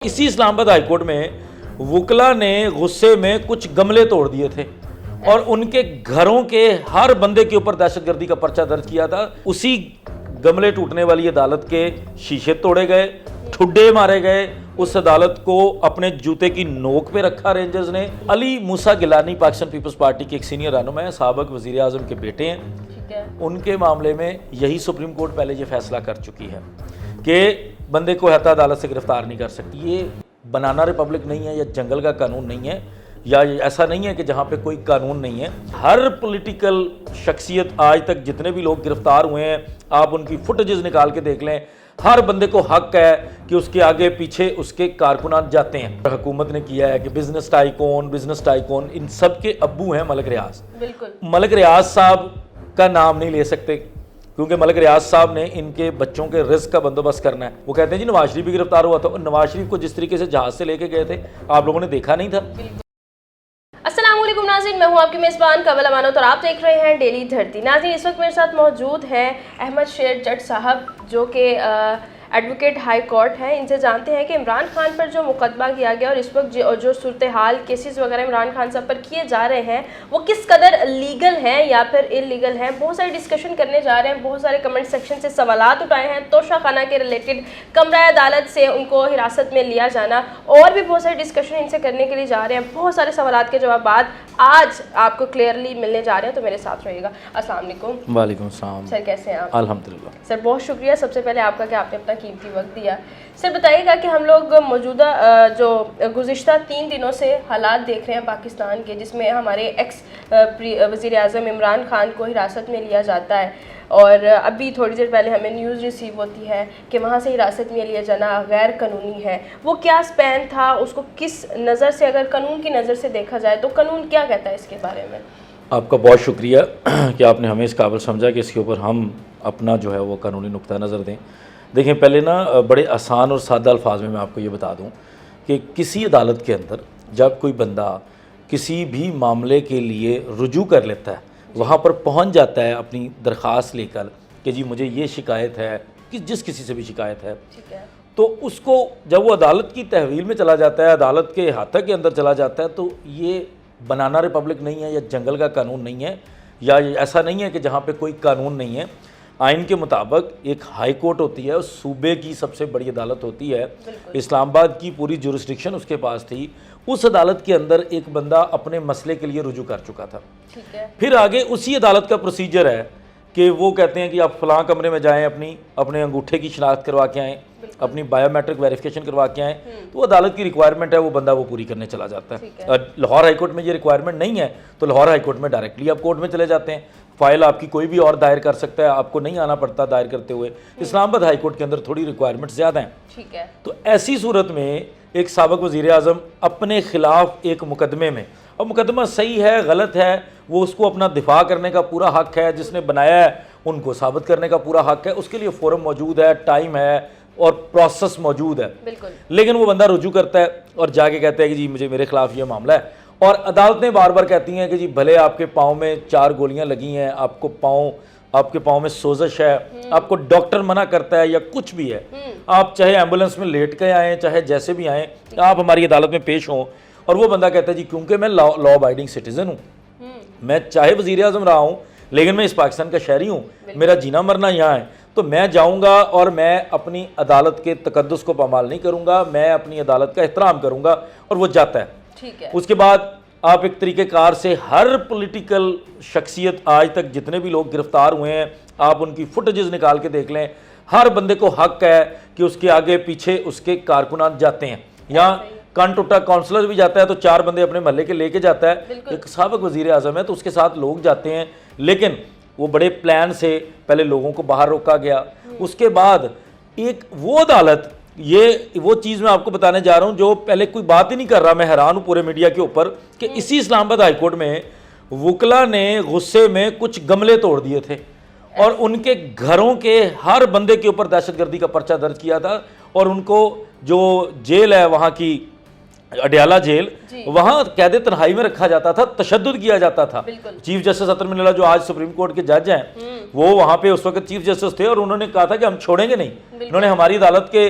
اسی اسلام آباد high court میں وکلا نے غصے میں کچھ گملے توڑ دیے تھے اور ان کے گھروں کے ہر بندے کے اوپر دہشت گردی کا پرچہ درج کیا تھا. اسی گملے ٹوٹنے والی عدالت کے شیشے توڑے گئے, ٹھڈے مارے گئے. اس عدالت کو اپنے جوتے کی نوک پہ رکھا رینجرز نے. علی موسیٰ گیلانی پاکستان پیپلز پارٹی کے ایک سینئر رہنما ہیں, سابق وزیر اعظم کے بیٹے ہیں. ان کے معاملے میں یہی سپریم کورٹ پہلے یہ فیصلہ کر چکی ہے کہ بندے کو احاطہ عدالت سے گرفتار نہیں کر سکتی. یہ بنانا ریپبلک نہیں ہے یا جنگل کا قانون نہیں ہے, یا ایسا نہیں ہے کہ جہاں پہ کوئی قانون نہیں ہے. ہر پولیٹیکل شخصیت آج تک جتنے بھی لوگ گرفتار ہوئے ہیں, آپ ان کی فوٹیجز نکال کے دیکھ لیں, ہر بندے کو حق ہے کہ اس کے آگے پیچھے اس کے کارکنان جاتے ہیں. حکومت نے کیا ہے کہ بزنس ٹائکون ان سب کے ابو ہیں ملک ریاض. بالکل ملک ریاض صاحب کا نام نہیں لے سکتے کیونکہ ملک ریاض صاحب نے ان کے بچوں کے رزق کا بندوبست کرنا ہے. وہ کہتے ہیں جی نواز شریف بھی گرفتار ہوا تھا, اور نواز شریف کو جس طریقے سے جہاز سے لے کے گئے تھے آپ لوگوں نے دیکھا نہیں تھا. السلام علیکم ناظرین, میں ہوں آپ کی میزبان قبل امانت اور آپ دیکھ رہے ہیں ڈیلی دھرتی. ناظرین اس وقت میرے ساتھ موجود ہیں احمد شیر جٹ صاحب, جو کہ ایڈوکیٹ ہائی کورٹ ہیں. ان سے جانتے ہیں کہ عمران خان پر جو مقدمہ کیا گیا اور اس وقت جو صورتحال کیسز وغیرہ عمران خان صاحب پر کیے جا رہے ہیں وہ کس قدر لیگل ہیں یا پھر انلیگل ہیں. بہت ساری ڈسکشن کرنے جا رہے ہیں, بہت سارے کمنٹ سیکشن سے سوالات اٹھائے ہیں. توشہ خانہ کے ریلیٹڈ کمرہ عدالت سے ان کو حراست میں لیا جانا, اور بھی بہت ساری ڈسکشن ان سے کرنے کے لیے جا رہے ہیں. بہت سارے سوالات کے جوابات آج آپ کو کلیئرلی ملنے جا رہے ہیں, تو میرے ساتھ رہیے گا. السلام علیکم. وعلیکم السلام سر, کیسے ہیں آپ؟ الحمدللہ. سر بہت شکریہ سب سے پہلے آپ کا کہ آپ نے اپنا قیمتی وقت دیا. سر بتائیے گا کہ ہم لوگ موجودہ جو گزشتہ 3 دنوں سے حالات دیکھ رہے ہیں پاکستان کے, جس میں ہمارے ایکس وزیر اعظم عمران خان کو حراست میں لیا جاتا ہے, اور ابھی تھوڑی دیر پہلے ہمیں نیوز ریسیو ہوتی ہے کہ وہاں سے حراست میں لیا جانا غیر قانونی ہے. وہ کیا سپین تھا, اس کو کس نظر سے, اگر قانون کی نظر سے دیکھا جائے تو قانون کیا کہتا ہے اس کے بارے میں؟ آپ کا بہت شکریہ کہ آپ نے ہمیں اس قابل سمجھا کہ اس کے اوپر ہم اپنا جو ہے وہ قانونی نقطہ نظر دیں. دیکھیں پہلے نا بڑے آسان اور سادہ الفاظ میں آپ کو یہ بتا دوں کہ کسی عدالت کے اندر جب کوئی بندہ کسی بھی معاملے کے لیے رجوع کر لیتا ہے, وہاں پر پہنچ جاتا ہے اپنی درخواست لے کر کہ جی مجھے یہ شکایت ہے, کہ جس کسی سے بھی شکایت ہے, تو اس کو جب وہ عدالت کی تحویل میں چلا جاتا ہے, عدالت کے احاطہ کے اندر چلا جاتا ہے, تو یہ بنانا ریپبلک نہیں ہے یا جنگل کا قانون نہیں ہے, یا ایسا نہیں ہے کہ جہاں پہ کوئی قانون نہیں ہے. آئین کے مطابق ایک ہائی کورٹ ہوتی ہے, صوبے کی سب سے بڑی عدالت ہوتی ہے. اسلام آباد کی پوری جورسڈکشن اس کے پاس تھی. اس عدالت کے اندر ایک بندہ اپنے مسئلے کے لیے رجوع کر چکا تھا. پھر آگے اسی عدالت کا پروسیجر ہے کہ وہ کہتے ہیں کہ آپ فلاں کمرے میں جائیں, اپنے انگوٹھے کی شناخت کروا کے آئیں, اپنی بایو میٹرک ویریفیکیشن کروا کے آئیں. تو عدالت کی ریکوائرمنٹ ہے, وہ بندہ وہ پوری کرنے چلا جاتا ہے. لاہور ہائی کورٹ میں یہ ریکوائرمنٹ نہیں ہے, تو لاہور ہائی کورٹ میں ڈائریکٹلی آپ کورٹ میں چلے جاتے ہیں. فائل آپ کی کوئی بھی اور دائر کر سکتا ہے, آپ کو نہیں آنا پڑتا دائر کرتے ہوئے. اسلام آباد ہائی کورٹ کے اندر تھوڑی ریکوائرمنٹ زیادہ ہیں. تو ایسی صورت میں ایک سابق وزیر اعظم اپنے خلاف ایک مقدمے میں, اور مقدمہ صحیح ہے غلط ہے وہ اس کو اپنا دفاع کرنے کا پورا حق ہے, جس نے بنایا ہے ان کو ثابت کرنے کا پورا حق ہے, اس کے لیے فورم موجود ہے, ٹائم ہے اور پروسیس موجود ہے. لیکن وہ بندہ رجوع کرتا ہے اور جا کے کہتا ہے کہ جی مجھے میرے خلاف یہ معاملہ ہے, اور عدالتیں بار بار کہتی ہیں کہ جی بھلے آپ کے پاؤں میں 4 گولیاں لگی ہیں, آپ کے پاؤں میں سوزش ہے, آپ کو ڈاکٹر منع کرتا ہے یا کچھ بھی ہے, آپ چاہے ایمبولینس میں لیٹ کے آئیں, چاہے جیسے بھی آئیں, آپ ہماری عدالت میں پیش ہوں. اور وہ بندہ کہتا ہے جی کیونکہ میں لا ابائڈنگ سٹیزن ہوں, میں چاہے وزیر اعظم رہا ہوں لیکن میں اس پاکستان کا شہری ہوں, میرا جینا مرنا یہاں ہے, تو میں جاؤں گا اور میں اپنی عدالت کے تقدس کو پامال نہیں کروں گا, میں اپنی عدالت کا احترام کروں گا. اور وہ جاتا ہے. اس کے بعد آپ ایک طریقہ کار سے ہر پولیٹیکل شخصیت آج تک جتنے بھی لوگ گرفتار ہوئے ہیں, آپ ان کی فوٹیجز نکال کے دیکھ لیں, ہر بندے کو حق ہے کہ اس کے آگے پیچھے اس کے کارکنان جاتے ہیں. یہاں کان ٹوٹا کونسلر بھی جاتا ہے تو 4 بندے اپنے محلے کے لے کے جاتا ہے. ایک سابق وزیر اعظم ہے تو اس کے ساتھ لوگ جاتے ہیں, لیکن وہ بڑے پلان سے پہلے لوگوں کو باہر روکا گیا. اس کے بعد ایک وہ عدالت, یہ وہ چیز میں آپ کو بتانے جا رہا ہوں جو پہلے کوئی بات ہی نہیں کر رہا, میں حیران ہوں پورے میڈیا کے اوپر, کہ اسی اسلام آباد ہائی کورٹ میں وکلا نے غصے میں کچھ گملے توڑ دیے تھے اور ان کے گھروں کے ہر بندے کے اوپر دہشت گردی کا پرچہ درج کیا تھا, اور ان کو جو جیل ہے وہاں کی اڈیالہ جیل, وہاں قید تنہائی میں رکھا جاتا تھا, تشدد کیا جاتا تھا. چیف جسٹس اطہر منی اللہ جو آج سپریم کورٹ کے جج ہیں, وہ وہاں پہ اس وقت چیف جسٹس تھے, اور انہوں نے کہا تھا کہ ہم چھوڑیں گے نہیں. انہوں نے ہماری عدالت کے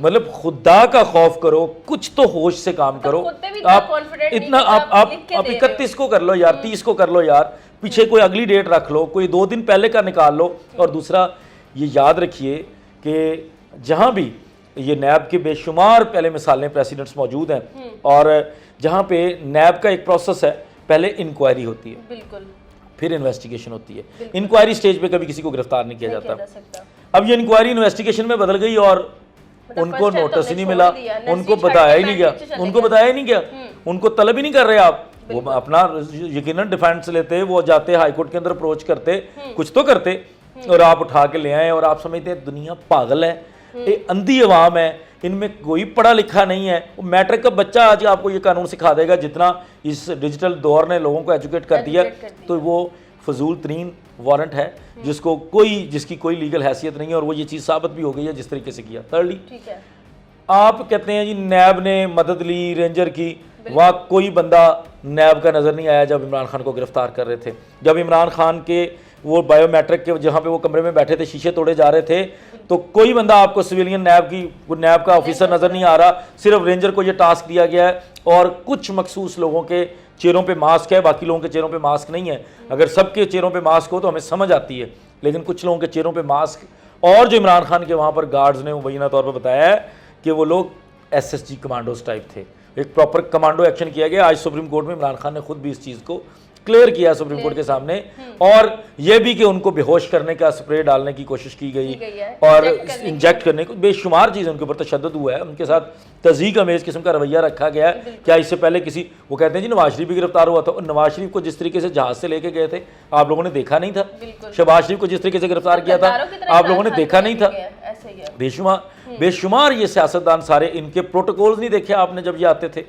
مطلب خدا کا خوف کرو, کچھ تو ہوش سے کام کرو. آپ اتنا آپ 31 کو کر لو یار, 30 کو کر لو یار, پیچھے کوئی اگلی ڈیٹ رکھ لو, کوئی 2 دن پہلے کا نکال لو. اور دوسرا یہ یاد رکھیے کہ جہاں بھی یہ نیب کے بے شمار پہلے مثالیں پریسیڈنٹس موجود ہیں, اور جہاں پہ نیب کا ایک پروسیس ہے, پہلے انکوائری ہوتی ہے, بالکل, پھر انویسٹیگیشن ہوتی ہے. انکوائری سٹیج پہ کبھی کسی کو گرفتار نہیں کیا جاتا. اب یہ انکوائری انویسٹیگیشن میں بدل گئی اور ان کو نوٹس ہی نہیں ملا, ان کو بتایا ہی نہیں گیا, ان کو طلب ہی نہیں کر رہے آپ. وہ اپنا یقیناً ڈیفینس لیتے, وہ جاتے ہائی کورٹ کے اندر اپروچ کرتے, کچھ تو کرتے, اور آپ اٹھا کے لے آئے. اور آپ سمجھتے ہیں دنیا پاگل ہے, اندھی عوام ہے, ان میں کوئی پڑھا لکھا نہیں ہے. میٹرک کا بچہ آج آپ کو یہ قانون سکھا دے گا جتنا اس ڈیجیٹل دور نے لوگوں کو ایجوکیٹ کر دیا, تو وہ فضول ترین وارنٹ ہے جس کی کوئی لیگل حیثیت نہیں ہے, اور وہ یہ چیز ثابت بھی ہو گئی ہے جس طریقے سے کیا. تھرڈلی, آپ کہتے ہیں جی نیب نے مدد لی رینجر کی, وہاں کوئی بندہ نیب کا نظر نہیں آیا جب عمران خان کو گرفتار کر رہے تھے. جب عمران خان کے وہ بایو میٹرک کے جہاں پہ وہ کمرے میں بیٹھے تھے شیشے توڑے جا رہے تھے, تو کوئی بندہ آپ کو سویلین نیب کا آفیسر نظر نہیں آ رہا. صرف رینجر کو یہ ٹاسک دیا گیا ہے, اور کچھ مخصوص لوگوں کے چہروں پہ ماسک ہے, باقی لوگوں کے چہروں پہ ماسک نہیں ہے. اگر سب کے چہروں پہ ماسک ہو تو ہمیں سمجھ آتی ہے, لیکن کچھ لوگوں کے چہروں پہ ماسک. اور جو عمران خان کے وہاں پر گارڈز نے مبینہ طور پہ بتایا ہے کہ وہ لوگ SSG کمانڈوز ٹائپ تھے, ایک پراپر کمانڈو ایکشن کیا گیا. آج سپریم کورٹ میں عمران خان نے خود بھی اس چیز کو کلیئر کیا سپریم کورٹ کے سامنے, اور یہ بھی کہ ان کو بے ہوش کرنے کا اسپرے ڈالنے کی کوشش کی گئی, اور انجیکٹ کرنے کو بے شمار چیزیں ان کے اوپر تشدد ہوا ہے, ان کے ساتھ تضحیک امیز قسم کا رویہ رکھا گیا ہے. کیا اس سے پہلے کسی, وہ کہتے ہیں جی نواز شریف بھی گرفتار ہوا تھا, اور نواز شریف کو جس طریقے سے جہاز سے لے کے گئے تھے آپ لوگوں نے دیکھا نہیں تھا. شہباز شریف کو جس طریقے سے گرفتار کیا تھا آپ لوگوں نے دیکھا نہیں تھا. بے شمار یہ سیاستدان سارے, ان کے پروٹوکولز نہیں دیکھے آپ نے جب یہ آتے تھے,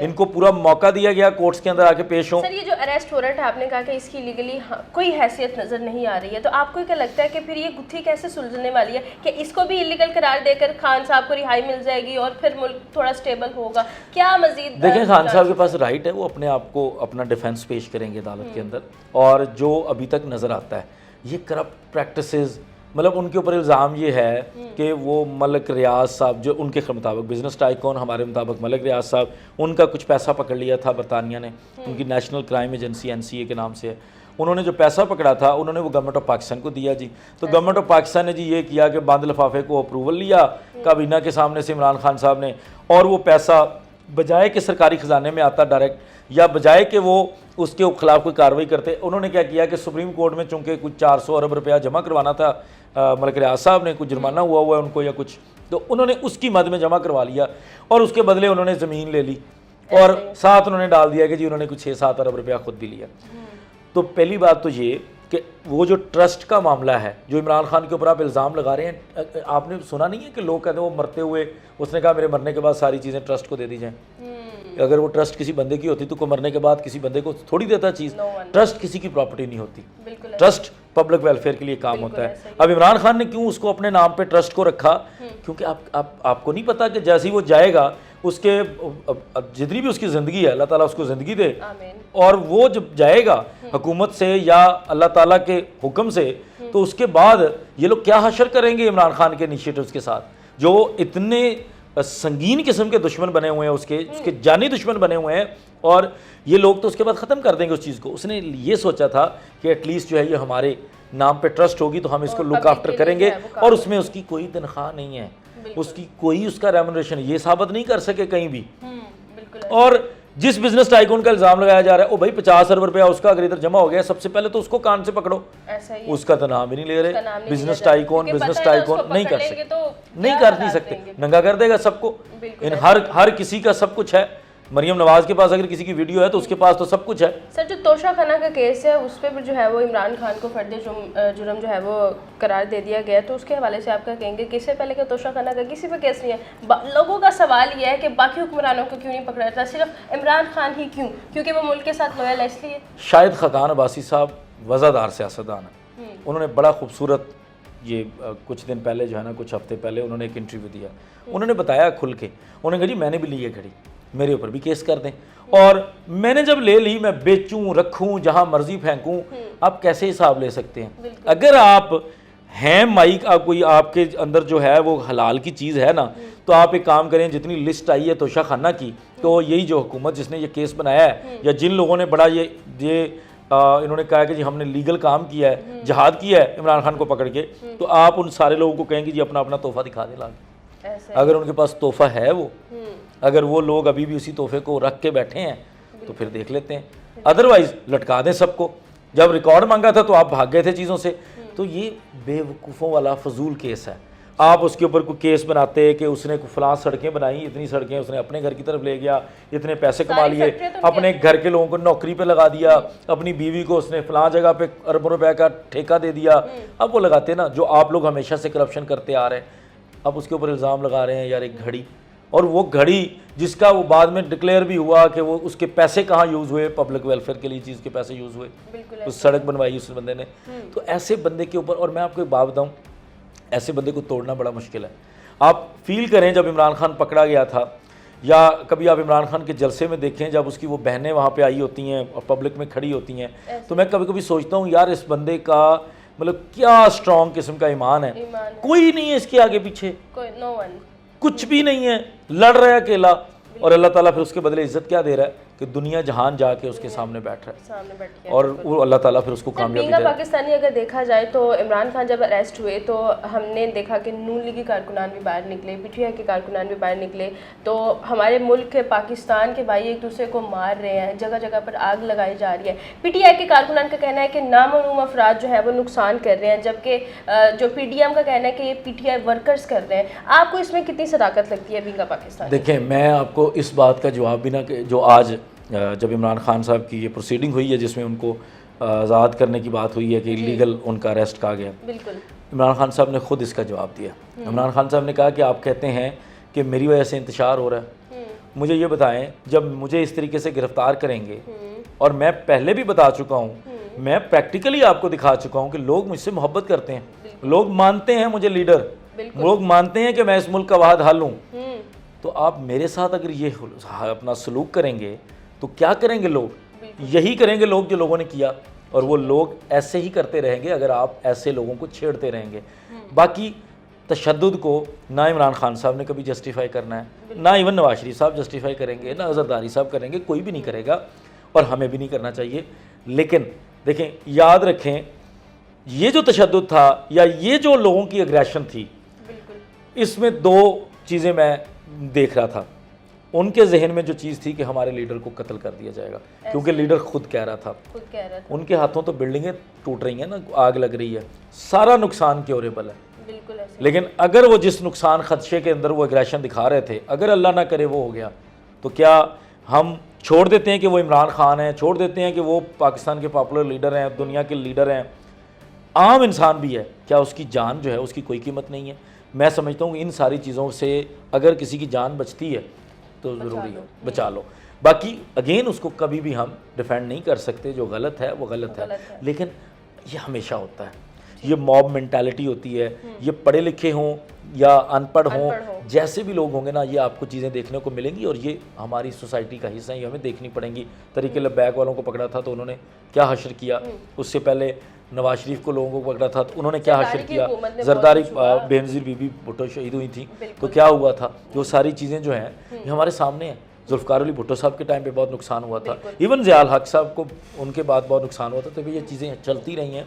ان کو پورا موقع دیا گیا کورٹس کے اندر آ کے پیش ہوں. سر یہ جو اریسٹ وارنٹ ہے, آپ نے کہا کہ اس کی لیگلی کوئی حیثیت نظر نہیں آ رہی ہے, تو آپ کو کیا لگتا ہے کہ پھر یہ گتھی کیسے سلجھنے والی ہے کہ اس کو بھی انلیگل قرار دے کر خان صاحب کو رہائی مل جائے گی اور پھر ملک تھوڑا سٹیبل ہوگا؟ کیا مزید دیکھیں, خان صاحب کے پاس رائٹ ہے, وہ اپنے آپ کو اپنا ڈیفینس پیش کریں گے عدالت کے اندر, اور جو ابھی تک نظر آتا ہے یہ کرپٹ پریکٹسز, مطلب ان کے اوپر الزام یہ ہے کہ وہ ملک ریاض صاحب, جو ان کے مطابق بزنس ٹائکون, ہمارے مطابق ملک ریاض صاحب, ان کا کچھ پیسہ پکڑ لیا تھا برطانیہ نے, ان کی نیشنل کرائم ایجنسی NCA کے نام سے ہے. انہوں نے جو پیسہ پکڑا تھا انہوں نے وہ گورنمنٹ آف پاکستان کو دیا جی. تو گورنمنٹ آف پاکستان نے جی یہ کیا کہ بند لفافے کو اپروول لیا کابینہ کے سامنے سے عمران خان صاحب نے, اور وہ پیسہ بجائے کہ سرکاری خزانے میں آتا ڈائریکٹ, یا بجائے کہ وہ اس کے خلاف کوئی کارروائی کرتے, انہوں نے کیا کیا کہ سپریم کورٹ میں چونکہ کچھ 400 ارب روپیہ جمع کروانا تھا ملک ریاض صاحب نے, کچھ جرمانہ ہوا ہے ان کو یا کچھ, تو انہوں نے اس کی مد میں جمع کروا لیا, اور اس کے بدلے انہوں نے زمین لے لی, اور ساتھ انہوں نے ڈال دیا کہ جی انہوں نے کچھ 6-7 ارب روپیہ خود بھی لیا. تو پہلی بات تو یہ کہ وہ جو ٹرسٹ کا معاملہ ہے جو عمران خان کے اوپر آپ الزام لگا رہے ہیں, آپ نے سنا نہیں ہے کہ لوگ کہتے ہیں وہ مرتے ہوئے اس نے کہا میرے مرنے کے بعد ساری چیزیں ٹرسٹ کو دے دی جائیں. اگر وہ ٹرسٹ کسی بندے کی ہوتی تو کوئی مرنے کے بعد کسی بندے کو تھوڑی دیتا چیز. ٹرسٹ کسی کی پراپرٹی نہیں ہوتی, ٹرسٹ پبلک ویلفیئر کے لیے کام ہوتا ہے. اب عمران خان نے کیوں اس کو اپنے نام پہ ٹرسٹ کو رکھا, کیونکہ آپ کو نہیں پتا کہ جیسے ہی وہ جائے گا اس کے جتنی بھی اس کی زندگی ہے اللہ تعالیٰ اس کو زندگی دے, اور وہ جب جائے گا حکومت سے یا اللہ تعالیٰ کے حکم سے, تو اس کے بعد یہ لوگ کیا حشر کریں گے عمران خان کے انیشیٹوز کے ساتھ, جو اتنے سنگین قسم کے دشمن بنے ہوئے ہیں, اس کے جانی دشمن بنے ہوئے ہیں, اور یہ لوگ تو اس کے بعد ختم کر دیں گے اس چیز کو. اس نے یہ سوچا تھا کہ ایٹ لیسٹ جو ہے یہ ہمارے نام پہ ٹرسٹ ہوگی تو ہم اس کو لک آفٹر کریں گے, اور اس میں اس کی کوئی تنخواہ نہیں ہے, اس کی کوئی اس کا ریمونریشن یہ ثابت نہیں کر سکے کہیں بھی. اور جس بزنس ٹائکون کا الزام لگایا جا رہا ہے, او بھائی 50 ارب روپیہ اس کا اگر ادھر جمع ہو گیا, سب سے پہلے تو اس کو کان سے پکڑو, اس کا تو نام ہی نہیں لے رہے. بزنس ٹائکون نہیں کر سکتے, نہیں کر نہیں سکتے, ننگا کر دے گا سب کو. ہر کسی کا سب کچھ ہے. مریم نواز کے پاس اگر کسی کی ویڈیو ہے تو اس کے پاس تو سب کچھ ہے. سر جو توشہ خانہ کا کیس ہے اس پہ جو ہے وہ عمران خان کو فرد جرم جو ہے وہ قرار دے دیا گیا, تو اس کے حوالے سے آپ کیا کہیں گے کہ اس سے پہلے کہ توشہ خانہ کا کسی پہ کیس نہیں ہے؟ لوگوں کا سوال یہ ہے کہ باقی حکمرانوں کو کیوں نہیں پکڑا جاتا, صرف عمران خان ہی کیوں؟ کیونکہ وہ ملک کے ساتھ لویل ہے اس لیے. شاہد خاقان عباسی صاحب وزادار سیاستدان ہیں, انہوں نے بڑا خوبصورت یہ کچھ دن پہلے جو ہے نا, کچھ ہفتے پہلے انہوں نے ایک انٹرویو دیا, انہوں نے بتایا کھل کے, انہوں نے کہا جی میں نے بھی لی ہے گھڑی, میرے اوپر بھی کیس کر دیں, اور میں نے جب لے لی میں بیچوں رکھوں جہاں مرضی پھینکوں, آپ کیسے حساب لے سکتے ہیں؟ اگر آپ ہیں مائک آپ کوئی آپ کے اندر جو ہے وہ حلال کی چیز ہے نا, تو آپ ایک کام کریں, جتنی لسٹ آئی ہے توشہ خانہ کی, تو یہی جو حکومت جس نے یہ کیس بنایا ہے یا جن لوگوں نے بڑا یہ انہوں نے کہا کہ جی ہم نے لیگل کام کیا ہے, جہاد کیا ہے عمران خان کو پکڑ کے, تو آپ ان سارے لوگوں کو کہیں گے جی اپنا اپنا تحفہ دکھا دیں لا کے. اگر ان کے پاس تحفہ ہے وہ, اگر وہ لوگ ابھی بھی اسی تحفے کو رکھ کے بیٹھے ہیں تو پھر دیکھ لیتے ہیں, ادروائز لٹکا دیں سب کو. جب ریکارڈ مانگا تھا تو آپ بھاگ گئے تھے چیزوں سے. تو یہ بے وقوفوں والا فضول کیس ہے. آپ اس کے اوپر کوئی کیس بناتے کہ اس نے فلاں سڑکیں بنائی, اتنی سڑکیں اس نے اپنے گھر کی طرف لے گیا, اتنے پیسے کما لیے, اپنے گھر کے لوگوں کو نوکری پہ لگا دیا, اپنی بیوی کو اس نے فلاں جگہ پہ اربوں روپے کا ٹھیکہ دے دیا. اب وہ لگاتے نا جو آپ لوگ ہمیشہ سے کرپشن کرتے آ رہے ہیں, اب اس کے اوپر الزام لگا رہے ہیں یار ایک گھڑی, اور وہ گھڑی جس کا وہ بعد میں ڈکلیئر بھی ہوا کہ وہ اس کے پیسے کہاں یوز ہوئے, پبلک ویلفیئر کے لیے چیز کے پیسے یوز ہوئے, اس سڑک بنوائی اس بندے نے. تو ایسے بندے کے اوپر, اور میں آپ کو ایک بات بتاؤں, ایسے بندے کو توڑنا بڑا مشکل ہے. آپ فیل کریں جب عمران خان پکڑا گیا تھا, یا کبھی آپ عمران خان کے جلسے میں دیکھیں جب اس کی وہ بہنیں وہاں پہ آئی ہوتی ہیں اور پبلک میں کھڑی ہوتی ہیں, تو میں کبھی کبھی سوچتا ہوں یار اس بندے کا مطلب کیا اسٹرانگ قسم کا ایمان ہے. کوئی نہیں ہے اس کے آگے پیچھے, کچھ بھی نہیں ہے, لڑ رہا ہے اکیلا, اور اللہ تعالیٰ پھر اس کے بدلے عزت کیا دے رہا ہے کہ دنیا جہان جا کے اس کے سامنے بیٹھ رہا ہے, اور وہ اللہ تعالیٰ پھر اس کو کامیابی دے. پاکستانی اگر دیکھا جائے تو عمران خان جب اریسٹ ہوئے تو ہم نے دیکھا کہ نون لیگ کے کارکنان بھی باہر نکلے, پی ٹی آئی کے کارکنان بھی باہر نکلے. تو ہمارے ملک پاکستان کے بھائی ایک دوسرے کو مار رہے ہیں, جگہ جگہ پر آگ لگائی جا رہی ہے. پی ٹی آئی کے کارکنان کا کہنا ہے کہ نامعلوم افراد جو ہے وہ نقصان کر رہے ہیں, جبکہ جو پی ڈی ایم کا کہنا ہے کہ یہ پی ٹی آئی ورکرز کر رہے ہیں. آپ کو اس میں کتنی صداقت لگتی ہے بینگ پاکستان؟ دیکھیں میں آپ کو اس بات کا جواب بھی نہ کہ جو آج جب عمران خان صاحب کی یہ پروسیڈنگ ہوئی ہے جس میں ان کو آزاد کرنے کی بات ہوئی ہے کہ لیگل ان کا اریسٹ کہا گیا, بالکل عمران خان صاحب نے خود اس کا جواب دیا. عمران خان صاحب نے کہا کہ آپ کہتے ہیں کہ میری وجہ سے انتشار ہو رہا ہے, مجھے یہ بتائیں جب مجھے اس طریقے سے گرفتار کریں گے, اور میں پہلے بھی بتا چکا ہوں, میں پریکٹیکلی آپ کو دکھا چکا ہوں کہ لوگ مجھ سے محبت کرتے ہیں, لوگ مانتے ہیں مجھے لیڈر, لوگ مانتے ہیں کہ میں اس ملک کا واحد حل ہوں. تو آپ میرے ساتھ اگر یہ اپنا سلوک کریں گے تو کیا کریں گے لوگ؟ یہی کریں گے لوگ جو لوگوں نے کیا, اور وہ لوگ ایسے ہی کرتے رہیں گے اگر آپ ایسے لوگوں کو چھیڑتے رہیں گے. باقی تشدد کو نہ عمران خان صاحب نے کبھی جسٹیفائی کرنا ہے, نہ ایون نواز شریف صاحب جسٹیفائی کریں گے, نہ زرداری صاحب کریں گے, کوئی بھی نہیں کرے گا, اور ہمیں بھی نہیں کرنا چاہیے. لیکن دیکھیں یاد رکھیں یہ جو تشدد تھا یا یہ جو لوگوں کی اگریشن تھی, اس میں دو چیزیں میں دیکھ رہا تھا. ان کے ذہن میں جو چیز تھی کہ ہمارے لیڈر کو قتل کر دیا جائے گا, کیونکہ لیڈر خود کہہ رہا تھا, ان کے ہاتھوں تو بلڈنگیں ٹوٹ رہی ہیں نا, آگ لگ رہی ہے, سارا نقصان کیوریبل ہے. لیکن اگر وہ جس نقصان خدشے کے اندر وہ اگریشن دکھا رہے تھے, اگر اللہ نہ کرے وہ ہو گیا, تو کیا ہم چھوڑ دیتے ہیں کہ وہ عمران خان ہیں, چھوڑ دیتے ہیں کہ وہ پاکستان کے پاپولر لیڈر ہیں, دنیا کے لیڈر ہیں, عام انسان بھی ہے, کیا اس کی جان جو ہے اس کی کوئی قیمت نہیں ہے؟ میں سمجھتا ہوں کہ ان ساری چیزوں سے اگر کسی کی جان بچتی ہے تو ضروری ہے بچا لو. باقی اگین اس کو کبھی بھی ہم ڈیفینڈ نہیں کر سکتے, جو غلط ہے وہ غلط ہے, لیکن یہ ہمیشہ ہوتا ہے, یہ موب مینٹالٹی ہوتی ہے. یہ پڑھے لکھے ہوں یا ان پڑھ ہوں, جیسے بھی لوگ ہوں گے نا, یہ آپ کو چیزیں دیکھنے کو ملیں گی, اور یہ ہماری سوسائٹی کا حصہ ہے, یہ ہمیں دیکھنی پڑیں گی. طریق لبیک والوں کو پکڑا تھا تو انہوں نے کیا حشر کیا, اس سے پہلے نواز شریف کو لوگوں کو پکڑا تھا تو انہوں نے کیا حشر کیا, زرداری بے نظیر بی بی بھٹو شہید ہوئی تھیں تو کیا ہوا تھا. جو ساری چیزیں جو ہیں یہ ہمارے سامنے ہیں. ذوالفقار علی بھٹو صاحب کے ٹائم پہ بہت نقصان ہوا تھا, ایون ضیاء الحق صاحب کو ان کے بعد بہت نقصان ہوا تھا. تو یہ چیزیں چلتی رہی ہیں,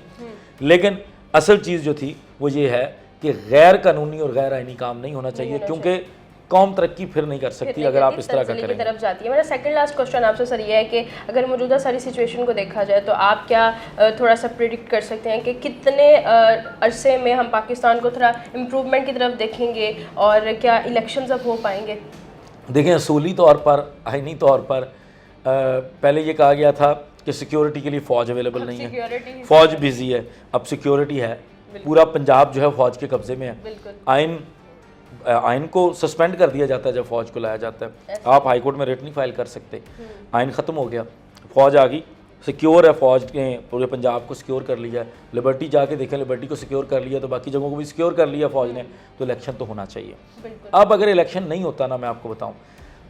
لیکن اصل چیز جو تھی وہ یہ ہے کہ غیر قانونی اور غیر آئینی کام نہیں ہونا چاہیے, کیونکہ قوم ترقی پھر نہیں کر سکتی اگر آپ اس طرح کا کریں. طرف جاتی ہے. میرا سیکنڈ لاسٹ کوسچن آپ سے سر یہ ہے کہ اگر موجودہ ساری سچویشن کو دیکھا جائے تو آپ کیا تھوڑا سا پریڈکٹ کر سکتے ہیں کہ کتنے عرصے میں ہم پاکستان کو تھوڑا امپروومنٹ کی طرف دیکھیں گے, اور کیا الیکشنز اب ہو پائیں گے؟ دیکھیں اصولی طور پر, آئینی طور پر پہلے یہ کہا گیا تھا کہ سیکیورٹی کے لیے فوج اویلیبل نہیں ہے, فوج بزی ہے. اب سیکیورٹی ہے, پورا پنجاب جو ہے فوج کے قبضے میں ہے. آئین کو سسپینڈ کر دیا جاتا ہے جب فوج کو لایا جاتا ہے. آپ ہائی کورٹ میں ریٹ نہیں فائل کر سکتے, آئین ختم ہو گیا, فوج آ گئی, سیکیور ہے, فوج نے پورے پنجاب کو سیکیور کر لیا ہے. لبرٹی جا کے دیکھیں, لبرٹی کو سیکیور کر لیا تو باقی جگہوں کو بھی سیکیور کر لیا فوج نے, تو الیکشن تو ہونا چاہیے. اب اگر الیکشن نہیں ہوتا نا, میں آپ کو بتاؤں,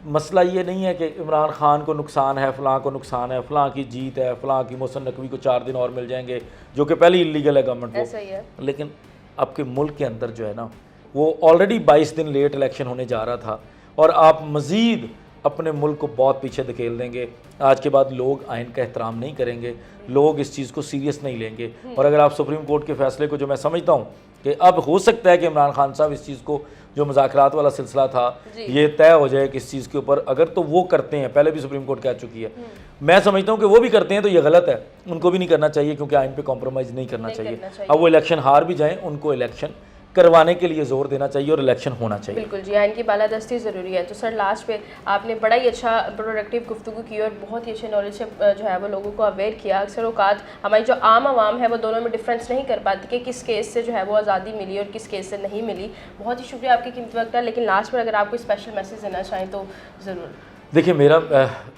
مسئلہ یہ نہیں ہے کہ عمران خان کو نقصان ہے, فلاں کو نقصان ہے, فلاں کی جیت ہے, فلاں کی محسن نقوی کو 4 دن اور مل جائیں گے, جو کہ پہلے انلیگل ہے گورنمنٹ کو, لیکن آپ کے ملک کے اندر جو ہے نا وہ آلریڈی 22 دن لیٹ الیکشن ہونے جا رہا تھا اور آپ مزید اپنے ملک کو بہت پیچھے دھکیل دیں گے. آج کے بعد لوگ آئین کا احترام نہیں کریں گے, لوگ اس چیز کو سیریس نہیں لیں گے. اور اگر آپ سپریم کورٹ کے فیصلے کو, جو میں سمجھتا ہوں کہ اب ہو سکتا ہے کہ عمران خان صاحب اس چیز کو, جو مذاکرات والا سلسلہ تھا یہ طے ہو جائے کہ اس چیز کے اوپر, اگر تو وہ کرتے ہیں, پہلے بھی سپریم کورٹ کہہ چکی ہے, میں سمجھتا ہوں کہ وہ بھی کرتے ہیں تو یہ غلط ہے, ان کو بھی نہیں کرنا چاہیے کیونکہ آئین پہ کمپرومائز نہیں کرنا چاہیے. اب وہ الیکشن ہار بھی جائیں, ان کو الیکشن کروانے کے لیے زور دینا چاہیے اور الیکشن ہونا چاہیے. بالکل جی, آئین کی بالادستی ضروری ہے. تو سر لاسٹ پہ آپ نے بڑا ہی اچھا پروڈکٹیو گفتگو کی اور بہت ہی اچھے نالج سے جو ہے وہ لوگوں کو اویئر کیا. اکثر اوقات ہماری جو عام عوام ہے وہ دونوں میں ڈفرینس نہیں کر پاتی کہ کس کیس سے جو ہے وہ آزادی ملی اور کس کیس سے نہیں ملی. بہت ہی شکریہ آپ کی قیمتی وقت کا. لیکن لاسٹ پر اگر آپ کو اسپیشل میسیج دینا چاہیں تو ضرور. دیکھیں, میرا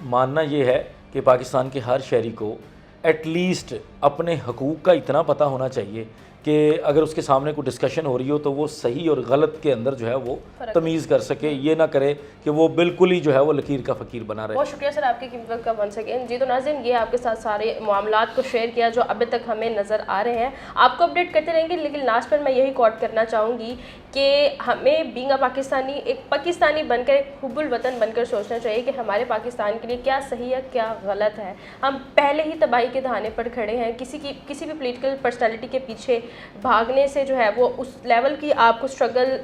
ماننا یہ ہے کہ پاکستان کے ہر شہری کو ایٹ لیسٹ اپنے حقوق کا اتنا پتہ ہونا چاہیے کہ اگر اس کے سامنے کوئی ڈسکشن ہو رہی ہو تو وہ صحیح اور غلط کے اندر جو ہے وہ تمیز کر سکے, یہ نہ کرے کہ وہ بالکل ہی جو ہے وہ لکیر کا فقیر بنا رہے. بہت شکریہ سر آپ کی قیمتی وقت کا ونس اگین. جی تو ناظرین, یہ آپ کے ساتھ سارے معاملات کو شیئر کیا جو ابھی تک ہمیں نظر آ رہے ہیں. آپ کو اپڈیٹ کرتے رہیں گے, لیکن لاسٹ پر میں یہی کوٹ کرنا چاہوں گی کہ ہمیں بینگ اے پاکستانی, ایک پاکستانی بن کر, ایک حب الوطن بن کر سوچنا چاہیے کہ ہمارے پاکستان کے لیے کیا صحیح ہے کیا غلط ہے. ہم پہلے ہی تباہی کے دہانے پر کھڑے ہیں. کسی بھی پولیٹیکل پرسنالٹی کے پیچھے بھاگنے سے جو ہے وہ اس لیول کی آپ کو اسٹرگل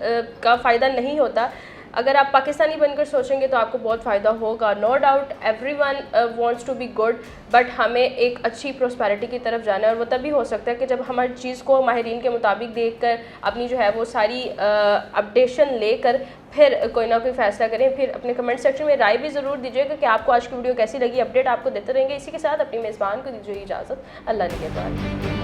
کا فائدہ نہیں ہوتا. اگر آپ پاکستانی بن کر سوچیں گے تو آپ کو بہت فائدہ ہوگا. No doubt every one wants to be good, but ہمیں ایک اچھی پروسپیرٹی کی طرف جانا ہے, اور وہ تبھی ہو سکتا ہے کہ جب ہم ہر چیز کو ماہرین کے مطابق دیکھ کر اپنی جو ہے وہ ساری اپڈیشن لے کر پھر کوئی نہ کوئی فیصلہ کریں. پھر اپنے کمنٹ سیکشن میں رائے بھی ضرور دیجیے گا کہ آپ کو آج کی ویڈیو کیسی لگی. اپڈیٹ آپ کو دیتے رہیں گے. اسی کے ساتھ اپنی میزبان کو دیجیے اجازت. اللہ نگہبان.